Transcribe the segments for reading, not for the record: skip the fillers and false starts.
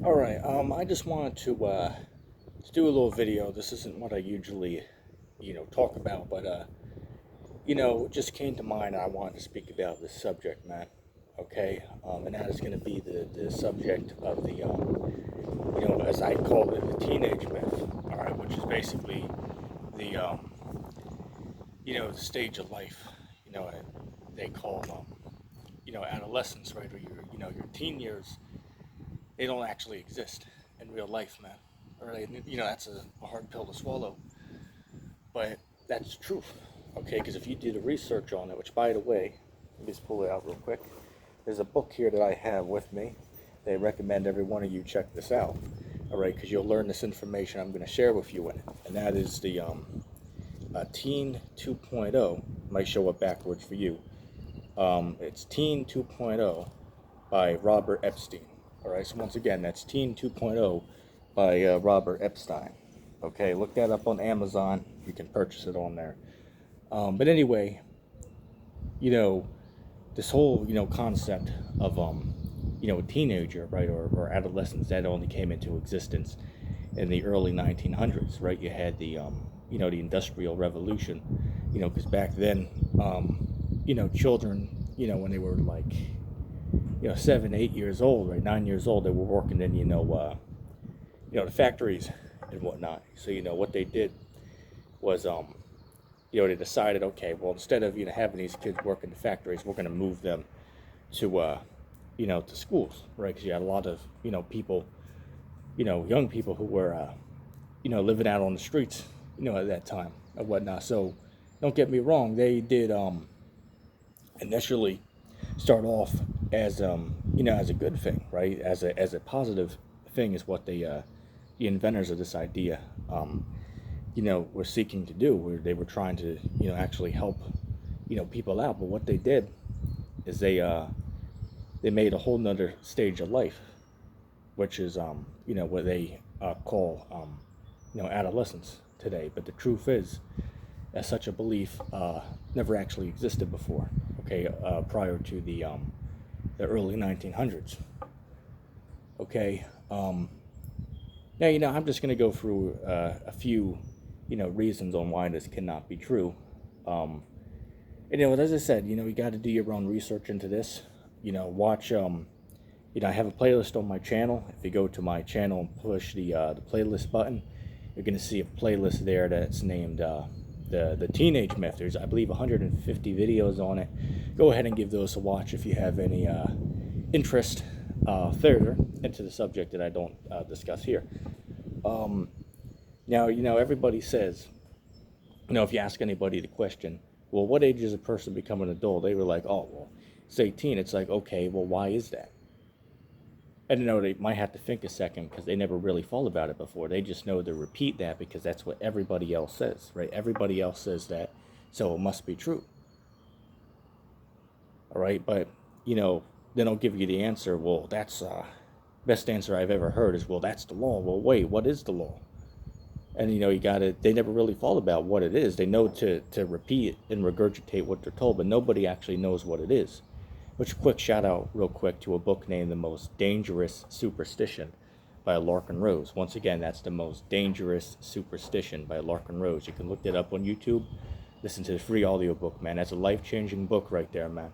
All right. I just wanted to do a little video. This isn't what I usually, talk about, but it just came to mind. I wanted to speak about this subject, man. Okay. And that is going to be the subject of the, as I call it, the teenage myth. All right, which is basically the, the stage of life. You know, they call, adolescence, right, or your teen years. They don't actually exist in real life, man. Or that's a hard pill to swallow, but that's the truth. Okay, because if you do the research on it, which by the way, let me just pull it out real quick. There's a book here that I have with me. They recommend every one of you check this out. All right, because you'll learn this information I'm going to share with you in it, and that is the Teen 2.0. Might show up backwards for you. It's Teen 2.0 by Robert Epstein. All right, so once again, that's Teen 2.0 by Robert Epstein. Okay, look that up on Amazon. You can purchase it on there. But anyway, you know, this whole, concept of, a teenager, right, or adolescence, that only came into existence in the early 1900s, right? You had the, the Industrial Revolution, because back then, children, when they were like, 7, 8 years old, right, 9 years old, they were working in, the factories and whatnot. So, what they did was, they decided, okay, well, instead of, having these kids work in the factories, we're going to move them to, to schools, right? Because you had a lot of, people, young people who were, living out on the streets, at that time and whatnot. So don't get me wrong, they did, initially start off as, as a good thing, right? As a positive thing is what the inventors of this idea, were seeking to do, where they were trying to, actually help, people out. But what they did is they made a whole nother stage of life, which is, what they call, adolescence today. But the truth is, that such a belief never actually existed before. Okay, prior to the early 1900s. Okay. Now, I'm just going to go through a few, reasons on why this cannot be true. As I said, you got to do your own research into this. Watch. I have a playlist on my channel. If you go to my channel and push the playlist button, you're going to see a playlist there that's named the Teenage Myth. There's, I believe, 150 videos on it. Go ahead and give those a watch if you have any interest further into the subject that I don't discuss here. Now, everybody says, if you ask anybody the question, well, what age does a person become an adult? They were like, oh, well, it's 18. It's like, okay, well, why is that? And they might have to think a second because they never really thought about it before. They just know to repeat that because that's what everybody else says, right? Everybody else says that, so it must be true. All right, but, then I'll give you the answer. Well, that's best answer I've ever heard is, well, that's the law. Well, wait, what is the law? And you gotta. They never really thought about what it is. They know to repeat and regurgitate what they're told, but nobody actually knows what it is. Which, quick shout out, real quick, to a book named "The Most Dangerous Superstition" by Larkin Rose. Once again, that's "The Most Dangerous Superstition" by Larkin Rose. You can look that up on YouTube. Listen to the free audiobook, man. That's a life-changing book right there, man.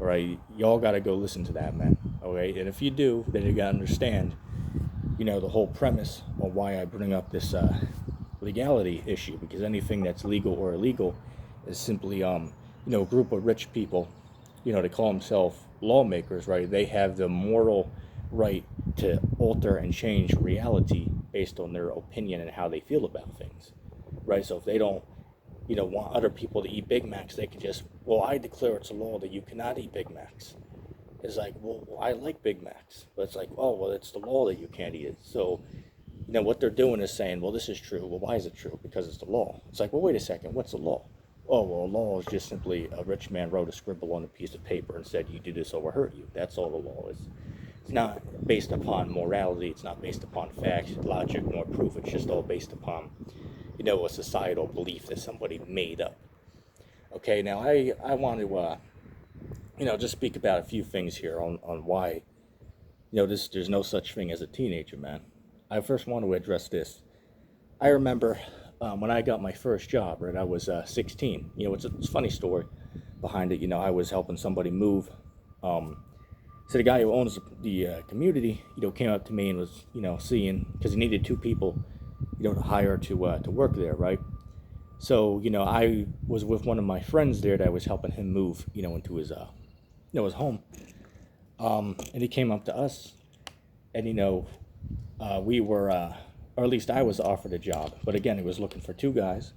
All right, y'all gotta go listen to that, man. All right, and if you do, then you gotta understand, the whole premise on why I bring up this legality issue, because anything that's legal or illegal is simply, a group of rich people, they call themselves lawmakers, right? They have the moral right to alter and change reality based on their opinion and how they feel about things, right? So if they don't, want other people to eat Big Macs, they can just, well, I declare it's a law that you cannot eat Big Macs. It's like, well, I like Big Macs. But it's like, oh, well, it's the law that you can't eat it. So, what they're doing is saying, well, this is true. Well, why is it true? Because it's the law. It's like, well, wait a second. What's the law? Oh, well, a law is just simply a rich man wrote a scribble on a piece of paper and said, you do this or we'll hurt you. That's all the law is. It's not based upon morality. It's not based upon facts, logic, nor proof. It's just all based upon, a societal belief that somebody made up. Okay, now I want to, just speak about a few things here on why, There's no such thing as a teenager, man. I first want to address this. I remember when I got my first job, right? I was 16. It's a funny story behind it. I was helping somebody move. Um, so the guy who owns the community, came up to me and was, seeing because he needed two people, to hire to work there, right? So I was with one of my friends there that was helping him move, into his home. And he came up to us, and we were, or at least I was offered a job. But again, he was looking for two guys.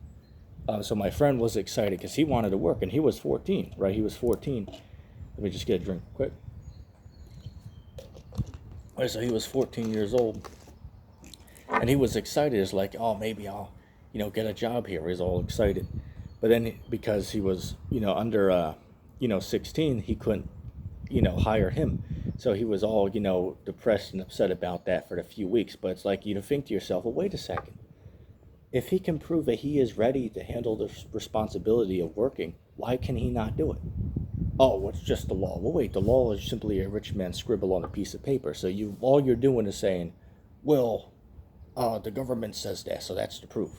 So my friend was excited because he wanted to work, and he was 14, right? He was 14. Let me just get a drink quick. All right, so he was 14 years old, and he was excited. It's like, oh, maybe I'll, get a job here. He's all excited. But then because he was, under, 16, he couldn't, hire him. So he was all, depressed and upset about that for a few weeks. But it's like, you think to yourself, well, wait a second. If he can prove that he is ready to handle the responsibility of working, why can he not do it? Oh, it's just the law. Well, wait, the law is simply a rich man's scribble on a piece of paper. So all you're doing is saying, well, the government says that, so that's the proof.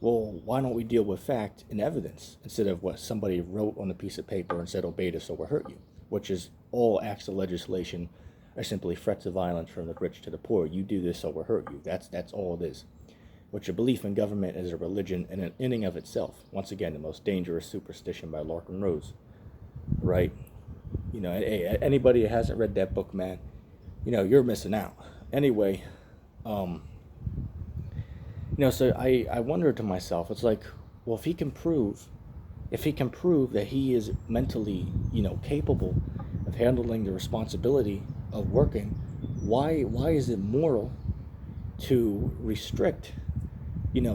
Well, why don't we deal with fact and evidence instead of what somebody wrote on a piece of paper and said, obey this or we'll hurt you, which is all acts of legislation are simply threats of violence from the rich to the poor. You do this or we'll hurt you. That's all it is. Which a belief in government is a religion in an inning of itself. Once again, the most dangerous superstition by Larkin Rose, right? Hey, anybody who hasn't read that book, man, you're missing out. Anyway, so I wonder to myself, it's like, well, if he can prove that he is mentally, capable of handling the responsibility of working, why is it moral to restrict,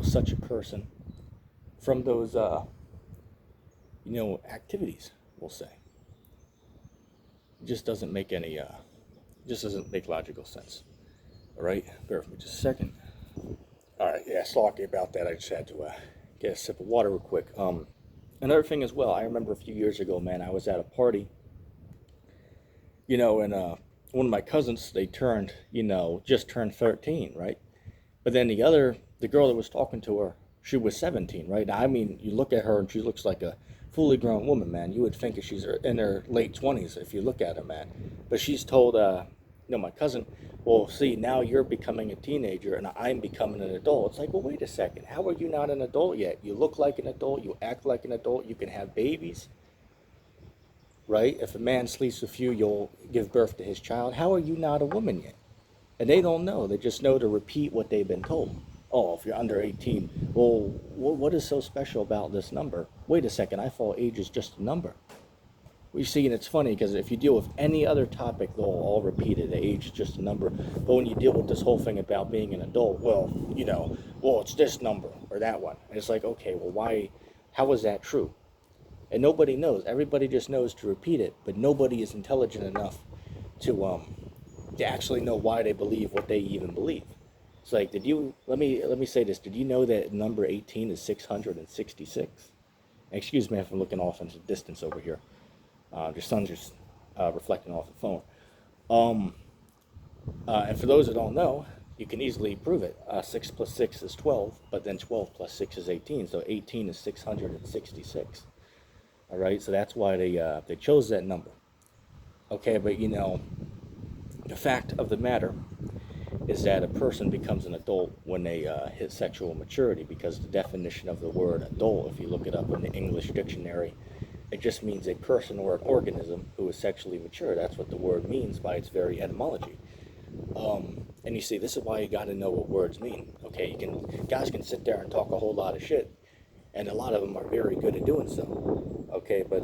such a person from those, activities, we'll say. It just doesn't make logical sense. All right, bear with me just a second. All right, yeah, sorry about that. I just had to get a sip of water real quick. Another thing as well, I remember a few years ago, man, I was at a party, and one of my cousins, they just turned 13, right? But then the girl that was talking to her, she was 17, right? I mean, you look at her and she looks like a fully grown woman, man. You would think she's in her late 20s if you look at her, man. But she's told, my cousin, well, see, now you're becoming a teenager and I'm becoming an adult. It's like, well, wait a second. How are you not an adult yet? You look like an adult. You act like an adult. You can have babies, right? If a man sleeps with you, you'll give birth to his child. How are you not a woman yet? And they don't know. They just know to repeat what they've been told. Oh, if you're under 18, well, what is so special about this number? Wait a second, I thought age is just a number. You see, and it's funny because if you deal with any other topic, they'll all repeat it. Age is just a number. But when you deal with this whole thing about being an adult, well, it's this number or that one. And it's like, okay, well, why? How is that true? And nobody knows. Everybody just knows to repeat it, but nobody is intelligent enough to actually know why they believe what they even believe. It's like, let me say this. Did you know that number 18 is 666? Excuse me if I'm looking off into the distance over here. The sun's just reflecting off the phone. And for those that don't know, you can easily prove it. 6 plus 6 is 12, but then 12 plus 6 is 18. So 18 is 666. All right, so that's why they chose that number. Okay, but the fact of the matter is that a person becomes an adult when they hit sexual maturity, because the definition of the word adult, if you look it up in the English dictionary, it just means a person or an organism who is sexually mature. That's what the word means by its very etymology. And you see, this is why you got to know what words mean. Okay, guys can sit there and talk a whole lot of shit, and a lot of them are very good at doing so. Okay, but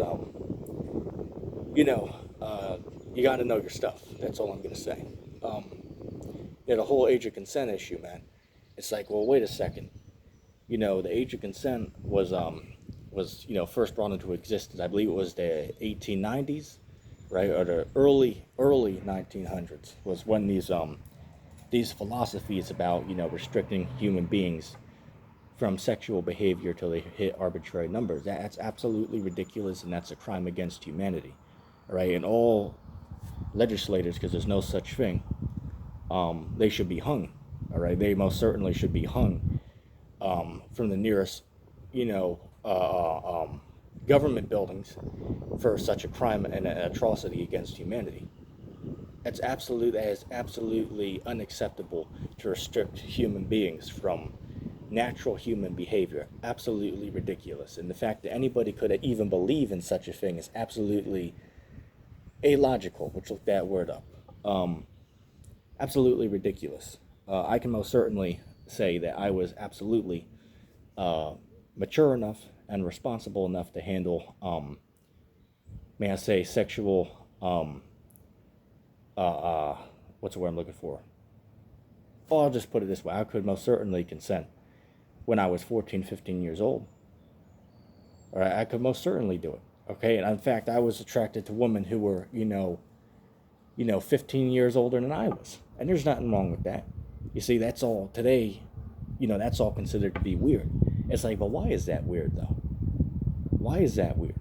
you got to know your stuff. That's all I'm gonna say. The whole age of consent issue, man. It's like, well, wait a second. The age of consent was first brought into existence. I believe it was the 1890s, right, or the early 1900s was when these philosophies about restricting human beings from sexual behavior till they hit arbitrary numbers. That's absolutely ridiculous, and that's a crime against humanity, right? And all legislators, because there's no such thing, they should be hung. All right, they most certainly should be hung from the nearest, you know, government buildings for such a crime and an atrocity against humanity. That is absolutely unacceptable to restrict human beings from natural human behavior. Absolutely ridiculous. And the fact that anybody could even believe in such a thing is absolutely illogical, which look that word up. Absolutely ridiculous. I can most certainly say that I was absolutely mature enough and responsible enough to handle, may I say, sexual, what's the word I'm looking for? Well, I'll just put it this way. I could most certainly consent when I was 14, 15 years old. All right, I could most certainly do it. Okay, and in fact, I was attracted to women who were, 15 years older than I was. And there's nothing wrong with that. You see, that's all today, that's all considered to be weird. It's like, well, why is that weird, though? Why is that weird?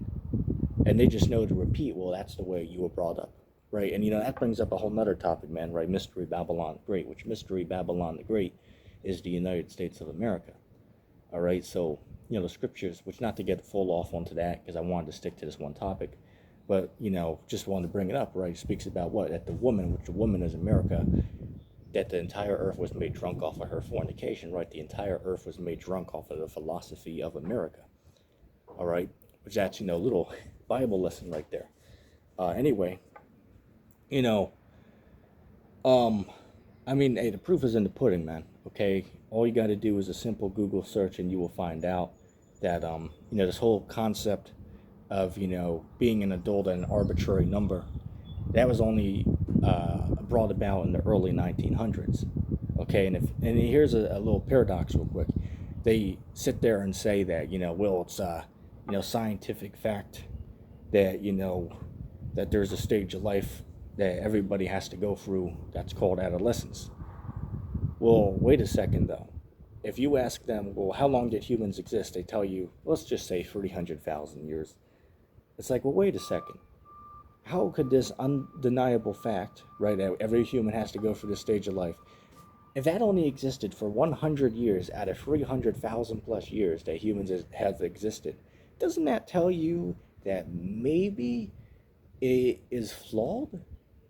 And they just know to repeat, well, that's the way you were brought up, right? And, that brings up a whole nother topic, man, right? Mystery Babylon the Great, which Mystery Babylon the Great is the United States of America. All right, so, the scriptures, which not to get full off onto that, because I wanted to stick to this one topic, but, just wanted to bring it up, right? It speaks about what? That the woman, which the woman is America, that the entire earth was made drunk off of her fornication, right? The entire earth was made drunk off of the philosophy of America, all right? Which that's, a little Bible lesson right there. Anyway, hey, the proof is in the pudding, man, okay? All you got to do is a simple Google search and you will find out that, this whole concept of, being an adult at an arbitrary number, that was only brought about in the early 1900s. Okay, and here's a little paradox real quick. They sit there and say that, well, it's scientific fact that, that there's a stage of life that everybody has to go through that's called adolescence. Well, wait a second though. If you ask them, well, how long did humans exist? They tell you, let's just say 300,000 years. It's like, well, wait a second. How could this undeniable fact, right, that every human has to go through this stage of life, if that only existed for 100 years out of 300,000 plus years that humans have existed, doesn't that tell you that maybe it is flawed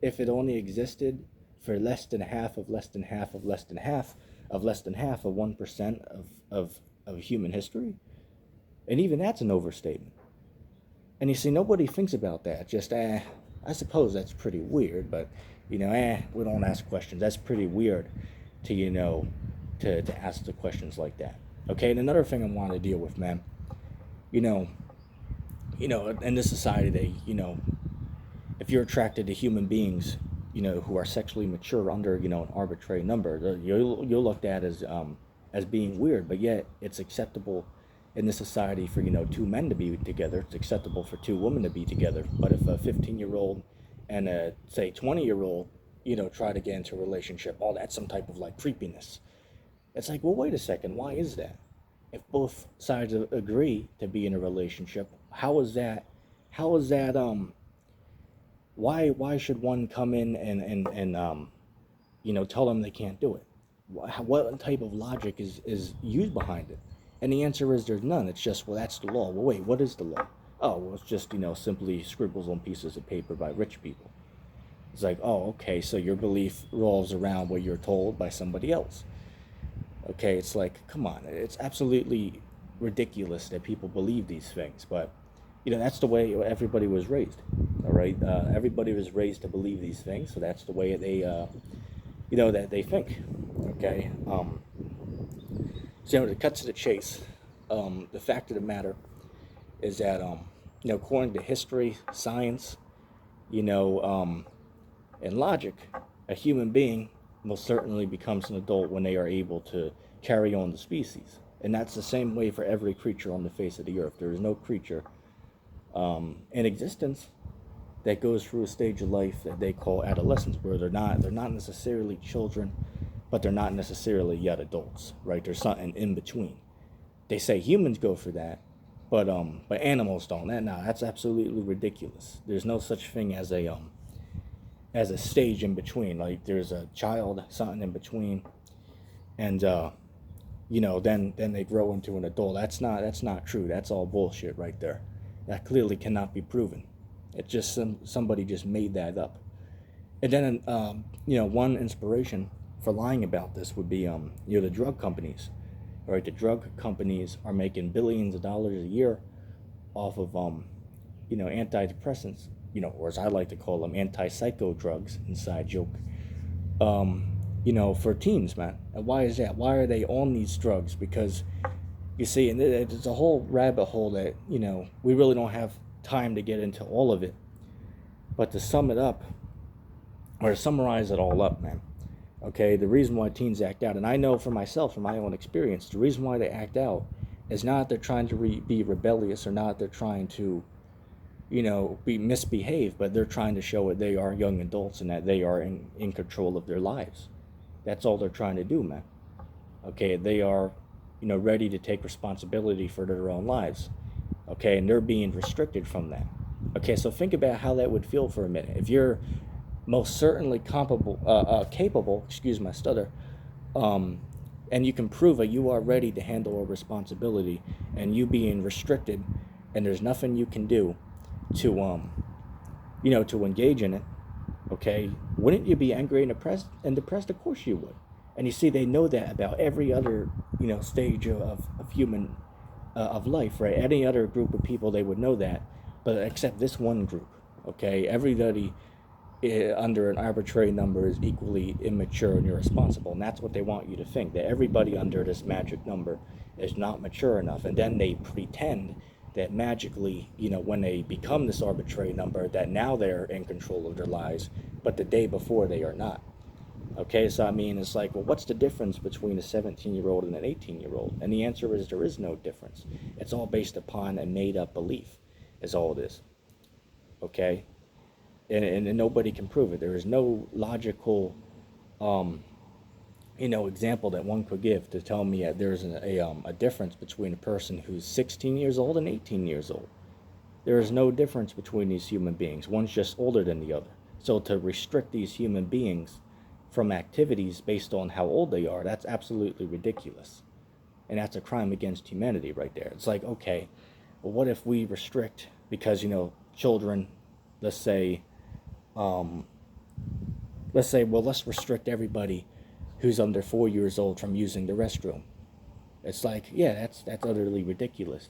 if it only existed for less than half of less than half of less than half of less than half of 1% of human history? And even that's an overstatement. And you see, nobody thinks about that. Just, I suppose that's pretty weird, but, we don't ask questions. That's pretty weird to, to ask the questions like that. Okay, and another thing I want to deal with, man, in this society, they, if you're attracted to human beings, who are sexually mature under, an arbitrary number, you're looked at as being weird, but yet it's acceptable in this society for, two men to be together. It's acceptable for two women to be together. But if a 15-year-old and a, say, 20-year-old, try to get into a relationship, oh, that's some type of, like, creepiness. It's like, well, wait a second, why is that? If both sides agree to be in a relationship, how is that, why should one come in and tell them they can't do it? What type of logic is used behind it? And the answer is there's none. It's just, well, that's the law. Well, wait, what is the law? Oh, well, it's just, simply scribbles on pieces of paper by rich people. It's like, oh, okay, so your belief revolves around what you're told by somebody else. Okay, it's like, come on, it's absolutely ridiculous that people believe these things, but, that's the way everybody was raised, all right? Everybody was raised to believe these things, so that's the way they, that they think, okay? So, to cut to the chase, the fact of the matter is that, according to history, science, and logic, a human being most certainly becomes an adult when they are able to carry on the species. And that's the same way for every creature on the face of the earth. There is no creature in existence that goes through a stage of life that they call adolescence, where they're not necessarily children, but they're not necessarily yet adults, right? There's something in between. They say humans go for that, but animals don't. That's absolutely ridiculous. There's no such thing as a as a stage in between. Like there's a child, something in between, and then they grow into an adult. That's not true. That's all bullshit right there. That clearly cannot be proven. It's just somebody just made that up. And then one inspiration for lying about this would be the drug companies. All right, the drug companies are making billions of dollars a year off of antidepressants, or as I like to call them, anti-psycho drugs. Inside joke. For teens, man. And why is that? Why are they on these drugs? Because you see, and it's a whole rabbit hole that we really don't have time to get into all of it. But to sum it up, or to summarize it all up, man. Okay, the reason why teens act out, and I know for myself, from my own experience, the reason why they act out is not that they're trying to be rebellious, or not that they're trying to, be misbehave, but they're trying to show that they are young adults and that they are in control of their lives. That's all they're trying to do, man. Okay, they are, ready to take responsibility for their own lives. Okay, and they're being restricted from that. Okay, so think about how that would feel for a minute. If you're most certainly capable, excuse my stutter, and you can prove that you are ready to handle a responsibility, and you being restricted, and there's nothing you can do to to engage in it. Okay, wouldn't you be angry and depressed? Of course you would. And you see, they know that about every other stage of human of life, right? Any other group of people, they would know that, but except this one group. Okay, everybody under an arbitrary number is equally immature and irresponsible, and that's what they want you to think, that everybody under this magic number is not mature enough. And then they pretend that magically, when they become this arbitrary number, that now they're in control of their lives, but the day before they are not. Okay, so I mean, it's like, well, what's the difference between a 17-year-old and an 18-year-old? And the answer is there is no difference. It's all based upon a made-up belief, is all it is. Okay? And nobody can prove it. There is no logical, example that one could give to tell me that there's a difference between a person who's 16 years old and 18 years old. There is no difference between these human beings. One's just older than the other. So to restrict these human beings from activities based on how old they are, that's absolutely ridiculous. And that's a crime against humanity right there. It's like, okay, well, what if we restrict, because, children, let's restrict everybody who's under 4 years old from using the restroom. It's like, yeah, that's utterly ridiculous.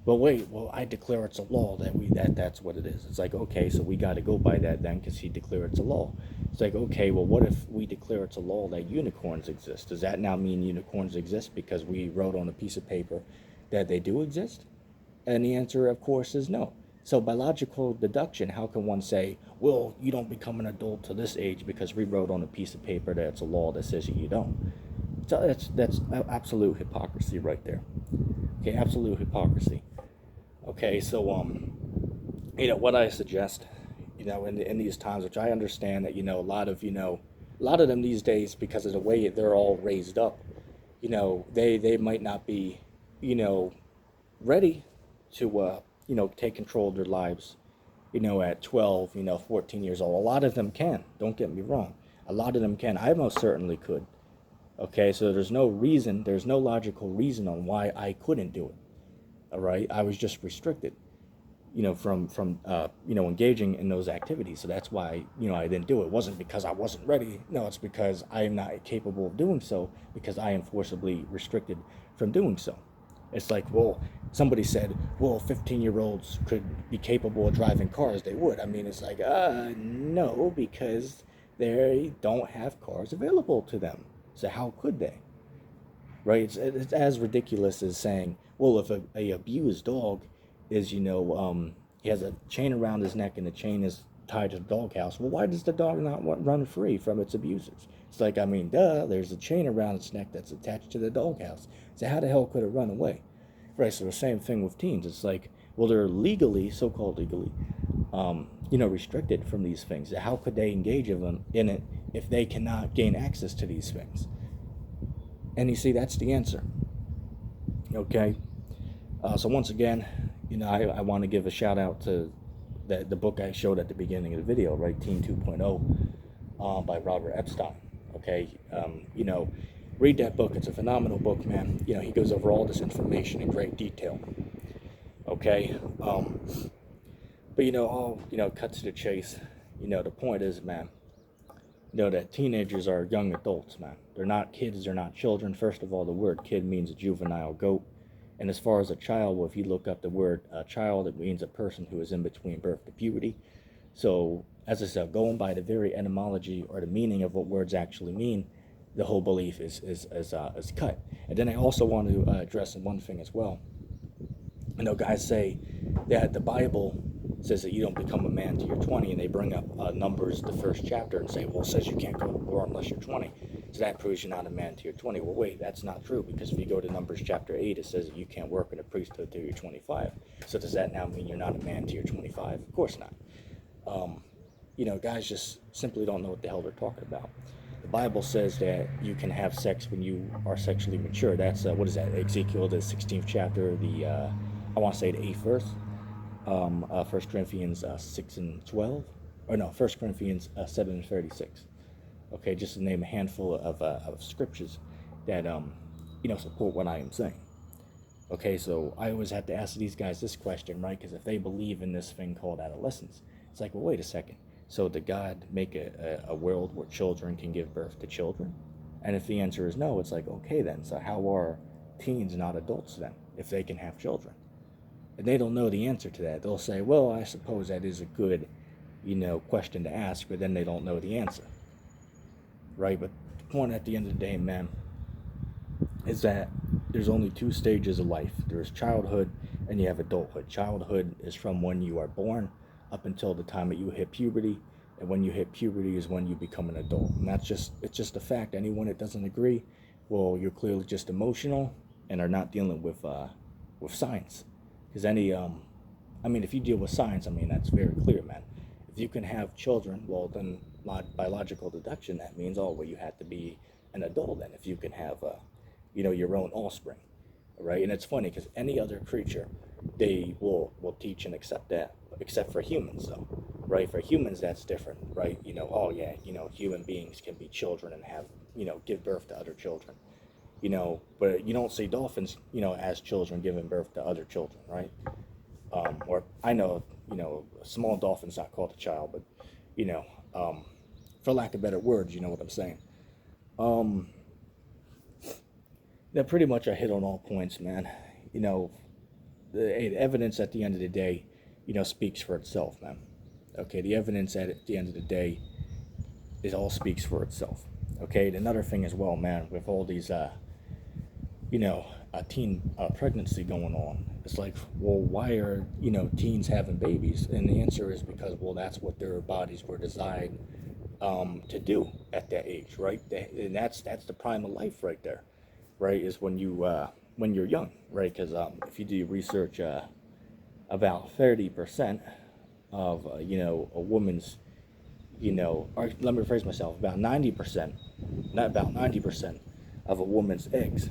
But wait, well, I declare it's a law that's what it is. It's like, okay, so we got to go by that then, because he declared it's a law. It's like, okay, well, what if we declare it's a law that unicorns exist? Does that now mean unicorns exist because we wrote on a piece of paper that they do exist? And the answer, of course, is no. So by logical deduction, how can one say, well, you don't become an adult to this age because we wrote on a piece of paper that it's a law that says you don't? So that's absolute hypocrisy right there. Okay, absolute hypocrisy. Okay, so what I suggest, in these times, which I understand that a lot of them these days, because of the way they're all raised up, they might not be ready to take control of their lives, at 12, 14 years old. A lot of them can, don't get me wrong. A lot of them can. I most certainly could. Okay, so there's no logical reason on why I couldn't do it. All right, I was just restricted, from engaging in those activities. So that's why, I didn't do it. It wasn't because I wasn't ready. No, it's because I am not capable of doing so, because I am forcibly restricted from doing so. It's like, well, somebody said, well, 15-year-olds could be capable of driving cars. They would. I mean, it's like, no, because they don't have cars available to them. So how could they? Right? It's as ridiculous as saying, well, if a abused dog is, he has a chain around his neck and the chain is tied to the doghouse, well, why does the dog not run free from its abusers? It's like, I mean, there's a chain around its neck that's attached to the doghouse. So how the hell could it run away? Right, so the same thing with teens. It's like, well, they're legally, so-called legally, restricted from these things. How could they engage in it if they cannot gain access to these things? And you see, that's the answer. Okay? So once again, I want to give a shout out to the book I showed at the beginning of the video, right? Teen 2.0, by Robert Epstein. Okay, read that book. It's a phenomenal book, man. He goes over all this information in great detail. Okay, but cut to the chase. The point is, man, that teenagers are young adults, man. They're not kids, they're not children. First of all, the word kid means a juvenile goat. And as far as a child, well, if you look up the word child, it means a person who is in between birth to puberty. So, as I said, going by the very etymology or the meaning of what words actually mean, the whole belief is cut. And then I also want to address one thing as well. Guys say that the Bible says that you don't become a man till you're 20, and they bring up Numbers, the first chapter, and say, well, it says you can't go to war unless you're 20. So that proves you're not a man till you're 20. Well, wait, that's not true, because if you go to Numbers chapter 8, it says that you can't work in a priesthood till you're 25. So does that now mean you're not a man till you're 25? Of course not. Guys just simply don't know what the hell they're talking about. The Bible says that you can have sex when you are sexually mature. That's, what is that, Ezekiel, the 16th chapter, I want to say the 8th verse. 1 Corinthians 6 and 12, or no, 1 Corinthians 7 and 36. Okay, just to name a handful of scriptures that support what I am saying. Okay, so I always have to ask these guys this question, right? Because if they believe in this thing called adolescence, it's like, well, wait a second. So did God make a world where children can give birth to children? And if the answer is no, it's like, okay then, so how are teens not adults then, if they can have children? And they don't know the answer to that. They'll say, well, I suppose that is a good, question to ask, but then they don't know the answer. Right? But the point at the end of the day, man, is that there's only two stages of life. There's childhood and you have adulthood. Childhood is from when you are born up until the time that you hit puberty. And when you hit puberty is when you become an adult. And it's just a fact. Anyone that doesn't agree, well, you're clearly just emotional and are not dealing with science. Because if you deal with science, that's very clear, man. If you can have children, well, then by logical deduction, that means, you have to be an adult then if you can have, your own offspring, right? And it's funny because any other creature, they will teach and accept that, except for humans, though, right? For humans, that's different, right? Human beings can be children and have, give birth to other children. But you don't see dolphins, as children giving birth to other children, right? Or I know, a small dolphin's not called a child, but, for lack of better words, you know what I'm saying. That pretty much I hit on all points, man. The evidence at the end of the day, speaks for itself, man. Okay, the evidence at the end of the day, it all speaks for itself. Okay, and another thing as well, man, with all these, teen pregnancy going on. It's like, well, why are, teens having babies? And the answer is because, well, that's what their bodies were designed to do at that age, right? And that's the prime of life right there, right? Is when you're young, right? Because if you do research, about 30% of, a woman's, or let me rephrase myself, about 90%, not about 90% of a woman's eggs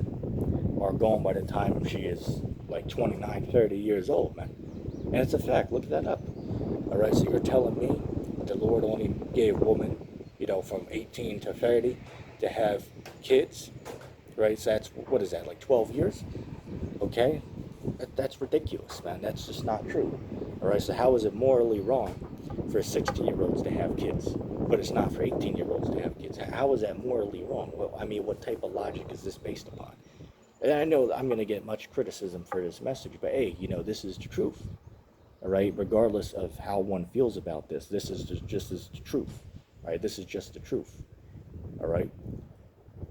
are gone by the time she is like 29, 30 years old, man. And it's a fact. Look that up. All right, so you're telling me the Lord only gave women, from 18 to 30 to have kids, right? So that's, what is that, like 12 years? Okay? That's ridiculous, man. That's just not true. All right, so how is it morally wrong for 16-year-olds to have kids, but it's not for 18-year-olds to have kids? How is that morally wrong? Well, what type of logic is this based upon? And I know I'm going to get much criticism for this message, but hey, this is the truth. All right, regardless of how one feels about this is just as the truth. All right, this is just the truth. All right.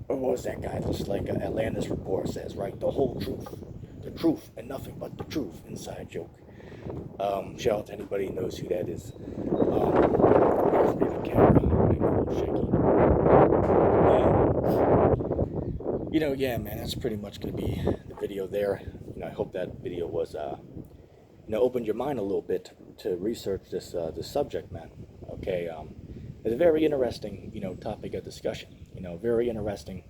Or what was that guy? Just like Atlantis Report says, right? The whole truth. The truth and nothing but the truth. Inside joke. Shout out to anybody who knows who that is. There's me the camera. Maybe a little shaky. Yeah, man, that's pretty much going to be the video there. I hope that video was, opened your mind a little bit to research this subject, man. Okay, it's a very interesting, topic of discussion. Very interesting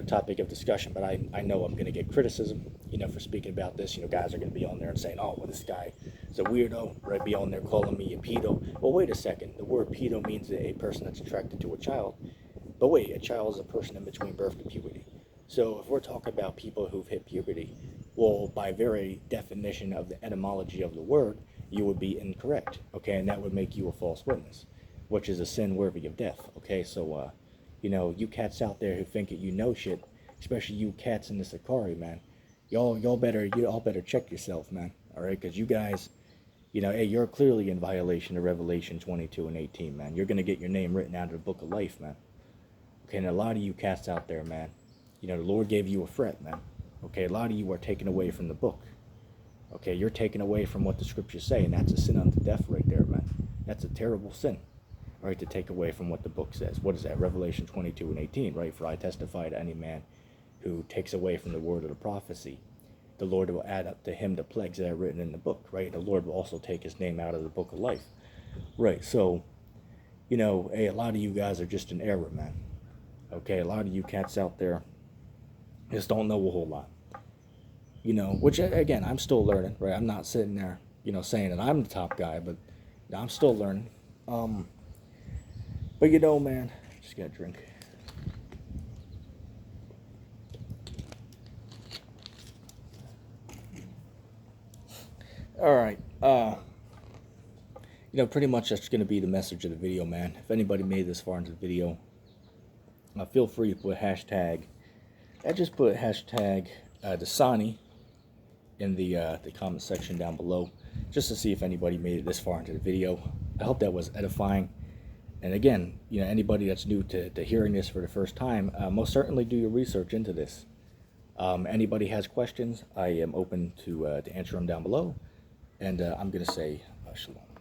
topic of discussion, but I know I'm going to get criticism, for speaking about this. Guys are going to be on there and saying, oh, well, this guy is a weirdo, right? Be on there calling me a pedo. Well, wait a second. The word pedo means a person that's attracted to a child. But wait, a child is a person in between birth and puberty. So if we're talking about people who've hit puberty, well, by very definition of the etymology of the word, you would be incorrect, okay? And that would make you a false witness, which is a sin worthy of death, okay? So, you cats out there who think that you know shit, especially you cats in the Sakari, man, y'all better check yourself, man, all right? Because you guys, hey, you're clearly in violation of Revelation 22 and 18, man. You're going to get your name written out of the book of life, man. Okay, and a lot of you cats out there, man, the Lord gave you a threat, man. Okay, a lot of you are taken away from the book. Okay, you're taken away from what the scriptures say, and that's a sin unto death right there, man. That's a terrible sin, right, to take away from what the book says. What is that? Revelation 22 and 18, right? For I testify to any man who takes away from the word of the prophecy, the Lord will add up to him the plagues that are written in the book, right? The Lord will also take his name out of the book of life, right? So, hey, a lot of you guys are just in error, man. Okay, a lot of you cats out there just don't know a whole lot. Which, again, I'm still learning, right? I'm not sitting there, saying that I'm the top guy, but I'm still learning. But, man, just got to drink. All right. Pretty much that's going to be the message of the video, man. If anybody made this far into the video, feel free to put hashtag. I just put hashtag Dasani in the comment section down below, just to see if anybody made it this far into the video. I hope that was edifying. And again, anybody that's new to hearing this for the first time, most certainly do your research into this. Anybody has questions, I am open to answer them down below. And I'm going to say shalom.